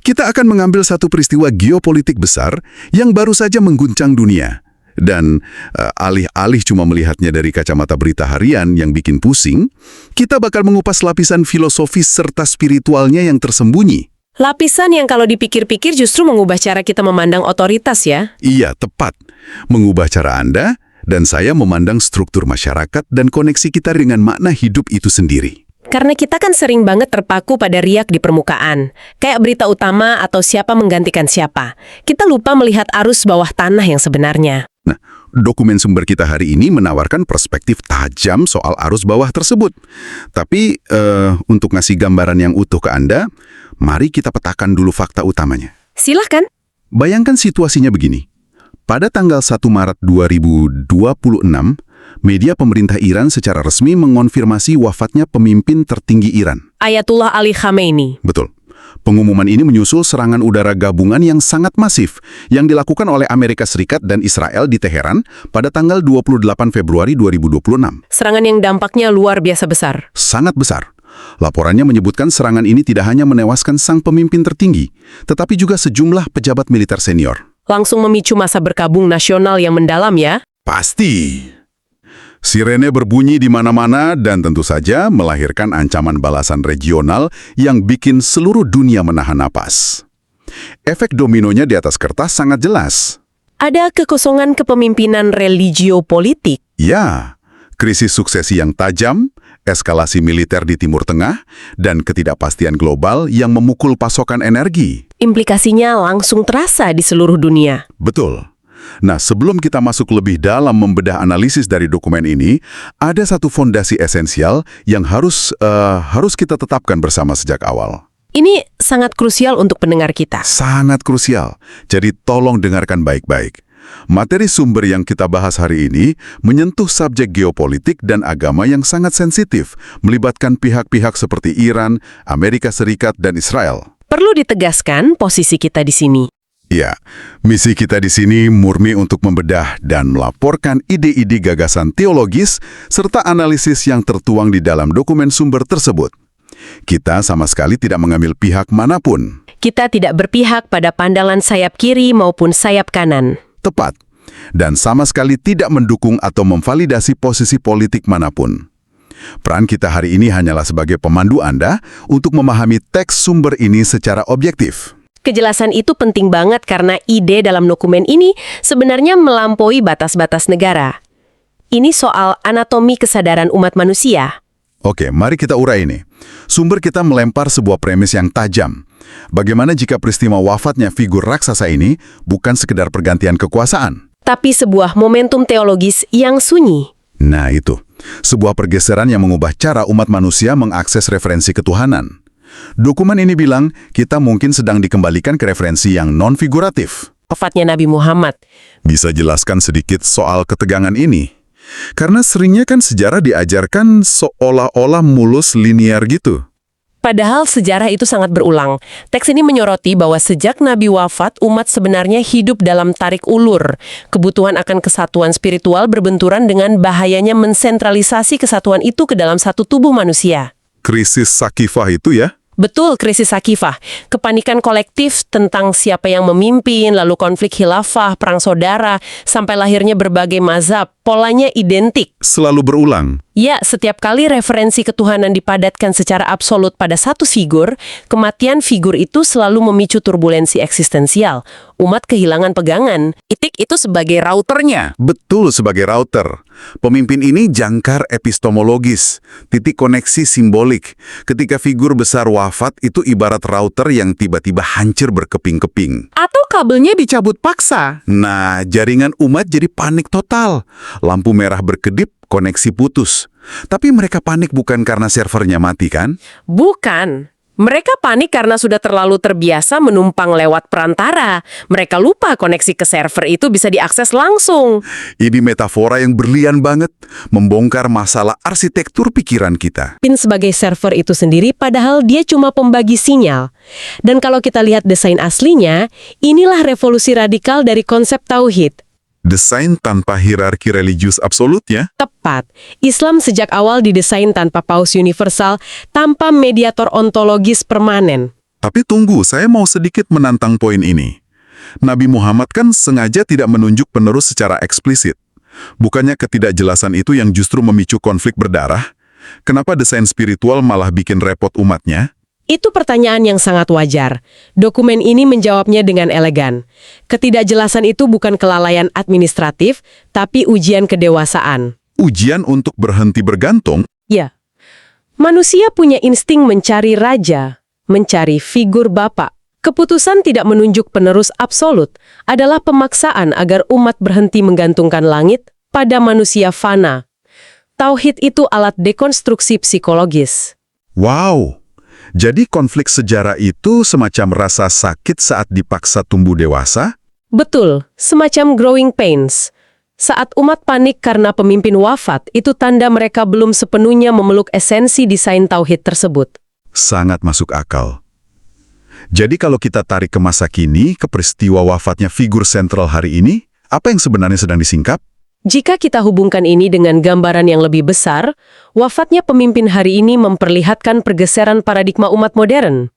Kita akan mengambil satu peristiwa geopolitik besar yang baru saja mengguncang dunia. Dan alih-alih cuma melihatnya dari kacamata berita harian yang bikin pusing, kita bakal mengupas lapisan filosofis serta spiritualnya yang tersembunyi. Lapisan yang kalau dipikir-pikir justru mengubah cara kita memandang otoritas ya? Iya, tepat. Mengubah cara Anda dan saya memandang struktur masyarakat dan koneksi kita dengan makna hidup itu sendiri. Karena kita kan sering banget terpaku pada riak di permukaan. Kayak berita utama atau siapa menggantikan siapa. Kita lupa melihat arus bawah tanah yang sebenarnya. Nah, dokumen sumber kita hari ini menawarkan perspektif tajam soal arus bawah tersebut. Tapi, untuk ngasih gambaran yang utuh ke Anda, mari kita petakan dulu fakta utamanya. Silahkan. Bayangkan situasinya begini. Pada tanggal 1 Maret 2026, media pemerintah Iran secara resmi mengonfirmasi wafatnya pemimpin tertinggi Iran. Ayatullah Ali Khamenei. Betul. Pengumuman ini menyusul serangan udara gabungan yang sangat masif yang dilakukan oleh Amerika Serikat dan Israel di Teheran pada tanggal 28 Februari 2026. Serangan yang dampaknya luar biasa besar. Sangat besar. Laporannya menyebutkan serangan ini tidak hanya menewaskan sang pemimpin tertinggi, tetapi juga sejumlah pejabat militer senior. Langsung memicu masa berkabung nasional yang mendalam ya? Pasti. Sirene berbunyi di mana-mana dan tentu saja melahirkan ancaman balasan regional yang bikin seluruh dunia menahan napas. Efek dominonya di atas kertas sangat jelas. Ada kekosongan kepemimpinan religio-politik. Ya, krisis suksesi yang tajam, eskalasi militer di Timur Tengah, dan ketidakpastian global yang memukul pasokan energi. Implikasinya langsung terasa di seluruh dunia. Betul. Nah, sebelum kita masuk lebih dalam membedah analisis dari dokumen ini, ada satu fondasi esensial yang harus kita tetapkan bersama sejak awal. Ini sangat krusial untuk pendengar kita. Sangat krusial. Jadi tolong dengarkan baik-baik. Materi sumber yang kita bahas hari ini menyentuh subjek geopolitik dan agama yang sangat sensitif, melibatkan pihak-pihak seperti Iran, Amerika Serikat, dan Israel. Perlu ditegaskan posisi kita di sini. Ya, misi kita di sini murni untuk membedah dan melaporkan ide-ide gagasan teologis serta analisis yang tertuang di dalam dokumen sumber tersebut. Kita sama sekali tidak mengambil pihak manapun. Kita tidak berpihak pada pandangan sayap kiri maupun sayap kanan. Tepat. Dan sama sekali tidak mendukung atau memvalidasi posisi politik manapun. Peran kita hari ini hanyalah sebagai pemandu Anda untuk memahami teks sumber ini secara objektif. Kejelasan itu penting banget karena ide dalam dokumen ini sebenarnya melampaui batas-batas negara. Ini soal anatomi kesadaran umat manusia. Oke, mari kita urai ini. Sumber kita melempar sebuah premis yang tajam. Bagaimana jika peristiwa wafatnya figur raksasa ini bukan sekedar pergantian kekuasaan? Tapi sebuah momentum teologis yang sunyi. Nah itu, sebuah pergeseran yang mengubah cara umat manusia mengakses referensi ketuhanan. Dokumen ini bilang kita mungkin sedang dikembalikan ke referensi yang non-figuratif. Wafatnya Nabi Muhammad. Bisa jelaskan sedikit soal ketegangan ini? Karena seringnya kan sejarah diajarkan seolah-olah mulus linear gitu. Padahal sejarah itu sangat berulang. Teks ini menyoroti bahwa sejak Nabi wafat, umat sebenarnya hidup dalam tarik ulur. Kebutuhan akan kesatuan spiritual berbenturan dengan bahayanya mensentralisasi kesatuan itu ke dalam satu tubuh manusia. Krisis Sakifah itu ya? Betul, krisis Sakifah. Kepanikan kolektif tentang siapa yang memimpin, lalu konflik khilafah, perang saudara, sampai lahirnya berbagai mazhab. Polanya identik. Selalu berulang. Ya, setiap kali referensi ketuhanan dipadatkan secara absolut pada satu figur, kematian figur itu selalu memicu turbulensi eksistensial. Umat kehilangan pegangan. Itik itu sebagai routernya. Betul, sebagai router. Pemimpin ini jangkar epistemologis, titik koneksi simbolik. Ketika figur besar wafat, itu ibarat router yang tiba-tiba hancur berkeping-keping. Atau kabelnya dicabut paksa. Nah, jaringan umat jadi panik total. Lampu merah berkedip, koneksi putus. Tapi mereka panik bukan karena servernya mati, kan? Bukan. Mereka panik karena sudah terlalu terbiasa menumpang lewat perantara. Mereka lupa koneksi ke server itu bisa diakses langsung. Ini metafora yang berlian banget, membongkar masalah arsitektur pikiran kita. PIN sebagai server itu sendiri padahal dia cuma pembagi sinyal. Dan kalau kita lihat desain aslinya, inilah revolusi radikal dari konsep tauhid. Desain tanpa hierarki religius absolut ya? Tepat. Islam sejak awal didesain tanpa paus universal, tanpa mediator ontologis permanen. Tapi tunggu, saya mau sedikit menantang poin ini. Nabi Muhammad kan sengaja tidak menunjuk penerus secara eksplisit. Bukannya ketidakjelasan itu yang justru memicu konflik berdarah? Kenapa desain spiritual malah bikin repot umatnya? Itu pertanyaan yang sangat wajar. Dokumen ini menjawabnya dengan elegan. Ketidakjelasan itu bukan kelalaian administratif, tapi ujian kedewasaan. Ujian untuk berhenti bergantung? Ya, manusia punya insting mencari raja, mencari figur bapak. Keputusan tidak menunjuk penerus absolut adalah pemaksaan agar umat berhenti menggantungkan langit pada manusia fana. Tauhid itu alat dekonstruksi psikologis. Wow! Jadi konflik sejarah itu semacam rasa sakit saat dipaksa tumbuh dewasa? Betul, semacam growing pains. Saat umat panik karena pemimpin wafat, itu tanda mereka belum sepenuhnya memeluk esensi desain tauhid tersebut. Sangat masuk akal. Jadi kalau kita tarik ke masa kini, ke peristiwa wafatnya figur sentral hari ini, apa yang sebenarnya sedang disingkap? Jika kita hubungkan ini dengan gambaran yang lebih besar, wafatnya pemimpin hari ini memperlihatkan pergeseran paradigma umat modern.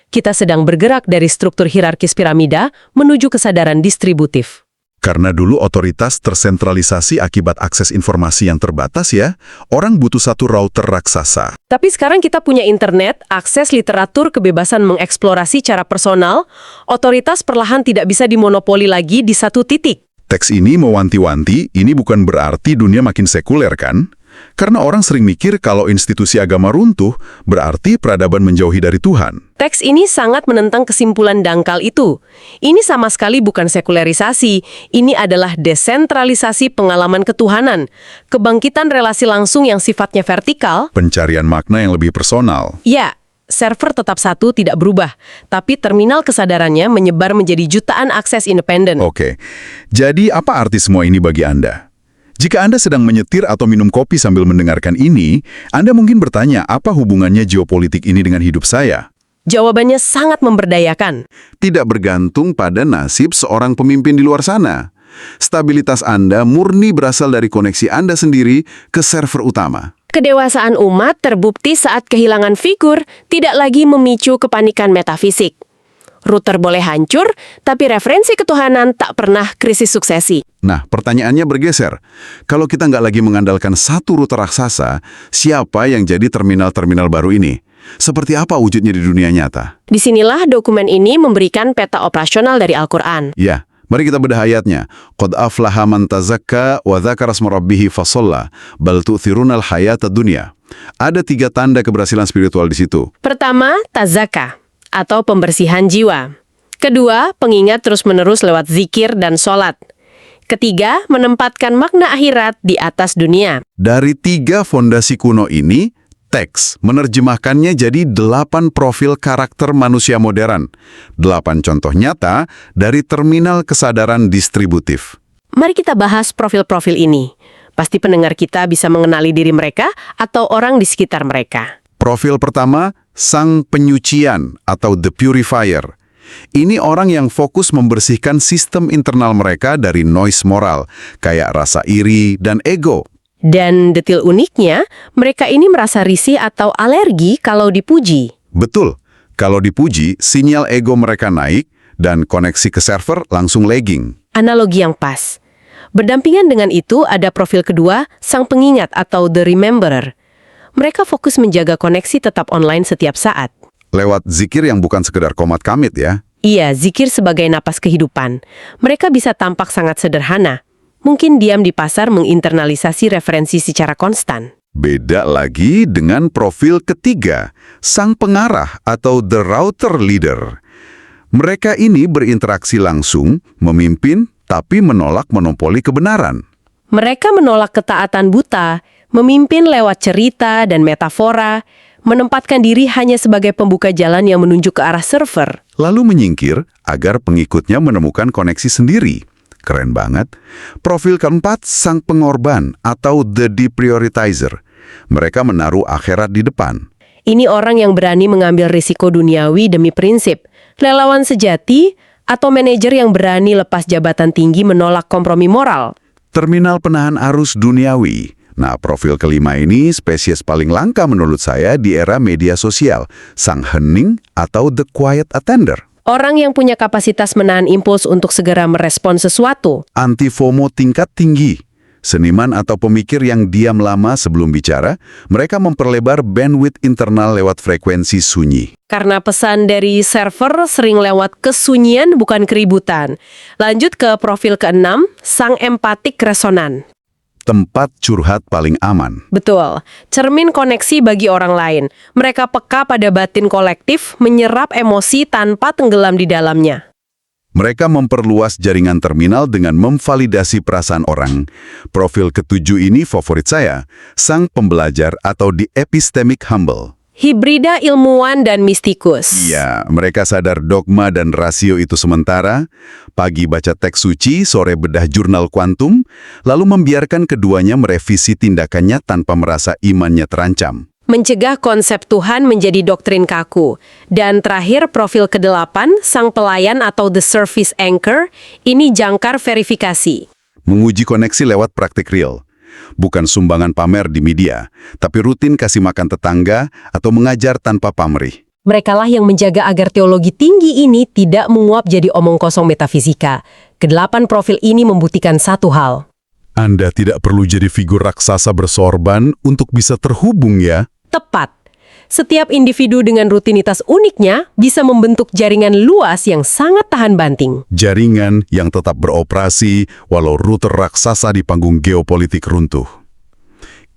Kita sedang bergerak dari struktur hierarkis piramida menuju kesadaran distributif. Karena dulu otoritas tersentralisasi akibat akses informasi yang terbatas ya, orang butuh satu router raksasa. Tapi sekarang kita punya internet, akses literatur, kebebasan mengeksplorasi cara personal, otoritas perlahan tidak bisa dimonopoli lagi di satu titik. Teks ini mewanti-wanti, ini bukan berarti dunia makin sekuler kan? Karena orang sering mikir kalau institusi agama runtuh, berarti peradaban menjauhi dari Tuhan. Teks ini sangat menentang kesimpulan dangkal itu. Ini sama sekali bukan sekularisasi, ini adalah desentralisasi pengalaman ketuhanan, kebangkitan relasi langsung yang sifatnya vertikal. Pencarian makna yang lebih personal. Ya, server tetap satu tidak berubah, tapi terminal kesadarannya menyebar menjadi jutaan akses independen. Oke, jadi apa arti semua ini bagi Anda? Jika Anda sedang menyetir atau minum kopi sambil mendengarkan ini, Anda mungkin bertanya apa hubungannya geopolitik ini dengan hidup saya? Jawabannya sangat memberdayakan. Tidak bergantung pada nasib seorang pemimpin di luar sana. Stabilitas Anda murni berasal dari koneksi Anda sendiri ke server utama. Kedewasaan umat terbukti saat kehilangan figur tidak lagi memicu kepanikan metafisik. Router boleh hancur, tapi referensi ketuhanan tak pernah krisis suksesi. Nah, pertanyaannya bergeser. Kalau kita nggak lagi mengandalkan satu router raksasa, siapa yang jadi terminal-terminal baru ini? Seperti apa wujudnya di dunia nyata? Disinilah dokumen ini memberikan peta operasional dari Al-Quran. Ya, mari kita bedah ayatnya. Qad aflaha man tazakka wa dzakara asma rabbih fasalla bal tu'thirunal hayatad dunya. Ada 3 tanda keberhasilan spiritual di situ. Pertama, tazaka atau pembersihan jiwa. Kedua, pengingat terus-menerus lewat zikir dan sholat. Ketiga, menempatkan makna akhirat di atas dunia. Dari 3 fondasi kuno ini, teks menerjemahkannya jadi 8 profil karakter manusia modern. 8 contoh nyata dari terminal kesadaran distributif. Mari kita bahas profil-profil ini. Pasti pendengar kita bisa mengenali diri mereka atau orang di sekitar mereka. Profil pertama, sang penyucian atau the purifier. Ini orang yang fokus membersihkan sistem internal mereka dari noise moral, kayak rasa iri dan ego. Dan detil uniknya, mereka ini merasa risih atau alergi kalau dipuji. Betul, kalau dipuji, sinyal ego mereka naik dan koneksi ke server langsung lagging. Analogi yang pas. Berdampingan dengan itu ada profil kedua, sang pengingat atau the rememberer. Mereka fokus menjaga koneksi tetap online setiap saat. Lewat zikir yang bukan sekedar komat kamit ya. Iya, zikir sebagai napas kehidupan. Mereka bisa tampak sangat sederhana. Mungkin diam di pasar menginternalisasi referensi secara konstan. Beda lagi dengan profil ketiga, sang pengarah atau the router leader. Mereka ini berinteraksi langsung, memimpin, tapi menolak monopoli kebenaran. Mereka menolak ketaatan buta, memimpin lewat cerita dan metafora, menempatkan diri hanya sebagai pembuka jalan yang menunjuk ke arah server. Lalu menyingkir agar pengikutnya menemukan koneksi sendiri. Keren banget. Profil keempat, sang pengorban atau the deprioritizer. Mereka menaruh akhirat di depan. Ini orang yang berani mengambil risiko duniawi demi prinsip. Relawan sejati atau manajer yang berani lepas jabatan tinggi menolak kompromi moral. Terminal penahan arus duniawi. Nah, profil kelima ini spesies paling langka menurut saya di era media sosial, sang hening atau the quiet attender. Orang yang punya kapasitas menahan impuls untuk segera merespon sesuatu. Anti-FOMO tingkat tinggi. Seniman atau pemikir yang diam lama sebelum bicara, mereka memperlebar bandwidth internal lewat frekuensi sunyi. Karena pesan dari server sering lewat kesunyian bukan keributan. Lanjut ke profil keenam, sang empatik resonan. Tempat curhat paling aman. Betul, cermin koneksi bagi orang lain. Mereka peka pada batin kolektif, menyerap emosi tanpa tenggelam di dalamnya. Mereka memperluas jaringan terminal dengan memvalidasi perasaan orang. Profil ketujuh ini favorit saya, sang pembelajar atau the epistemic humble. Hibrida ilmuwan dan mistikus. Iya, mereka sadar dogma dan rasio itu sementara, pagi baca teks suci, sore bedah jurnal kuantum, lalu membiarkan keduanya merevisi tindakannya tanpa merasa imannya terancam. Mencegah konsep Tuhan menjadi doktrin kaku. Dan terakhir profil ke-8, sang pelayan atau the service anchor, ini jangkar verifikasi. Menguji koneksi lewat praktik real. Bukan sumbangan pamer di media, tapi rutin kasih makan tetangga atau mengajar tanpa pamrih. Merekalah yang menjaga agar teologi tinggi ini tidak menguap jadi omong kosong metafisika. Ke-8 profil ini membuktikan satu hal. Anda tidak perlu jadi figur raksasa bersorban untuk bisa terhubung ya. Tepat. Setiap individu dengan rutinitas uniknya bisa membentuk jaringan luas yang sangat tahan banting. Jaringan yang tetap beroperasi walau router raksasa di panggung geopolitik runtuh.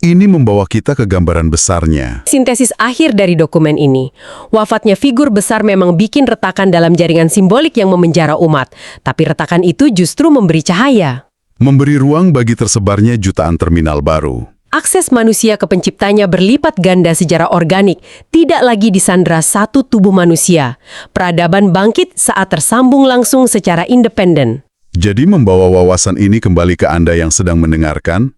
Ini membawa kita ke gambaran besarnya. Sintesis akhir dari dokumen ini. Wafatnya figur besar memang bikin retakan dalam jaringan simbolik yang memenjara umat. Tapi retakan itu justru memberi cahaya. Memberi ruang bagi tersebarnya jutaan terminal baru. Akses manusia ke penciptanya berlipat ganda secara organik, tidak lagi disandra satu tubuh manusia. Peradaban bangkit saat tersambung langsung secara independen. Jadi membawa wawasan ini kembali ke Anda yang sedang mendengarkan,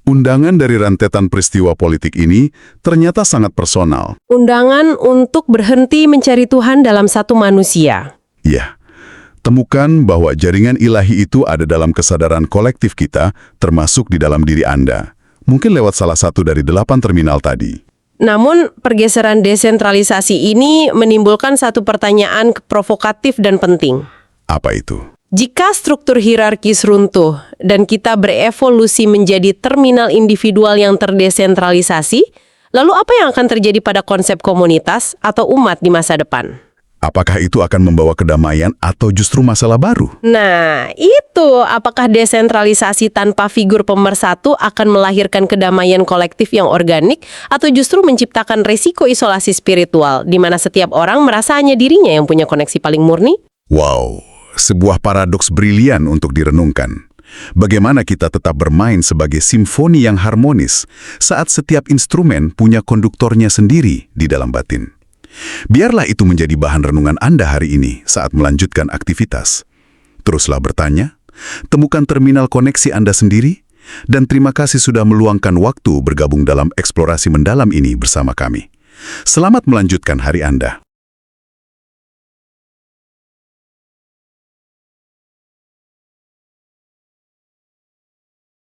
undangan dari rentetan peristiwa politik ini ternyata sangat personal. Undangan untuk berhenti mencari Tuhan dalam satu manusia. Ya, temukan bahwa jaringan ilahi itu ada dalam kesadaran kolektif kita, termasuk di dalam diri Anda. Mungkin lewat salah satu dari 8 terminal tadi. Namun, pergeseran desentralisasi ini menimbulkan satu pertanyaan provokatif dan penting. Apa itu? Jika struktur hierarkis runtuh dan kita berevolusi menjadi terminal individual yang terdesentralisasi, lalu apa yang akan terjadi pada konsep komunitas atau umat di masa depan? Apakah itu akan membawa kedamaian atau justru masalah baru? Nah, itu apakah desentralisasi tanpa figur pemersatu akan melahirkan kedamaian kolektif yang organik atau justru menciptakan resiko isolasi spiritual di mana setiap orang merasa hanya dirinya yang punya koneksi paling murni? Wow, sebuah paradoks brilian untuk direnungkan. Bagaimana kita tetap bermain sebagai simfoni yang harmonis saat setiap instrumen punya konduktornya sendiri di dalam batin? Biarlah itu menjadi bahan renungan Anda hari ini saat melanjutkan aktivitas. Teruslah bertanya, temukan terminal koneksi Anda sendiri, dan terima kasih sudah meluangkan waktu bergabung dalam eksplorasi mendalam ini bersama kami. Selamat melanjutkan hari Anda.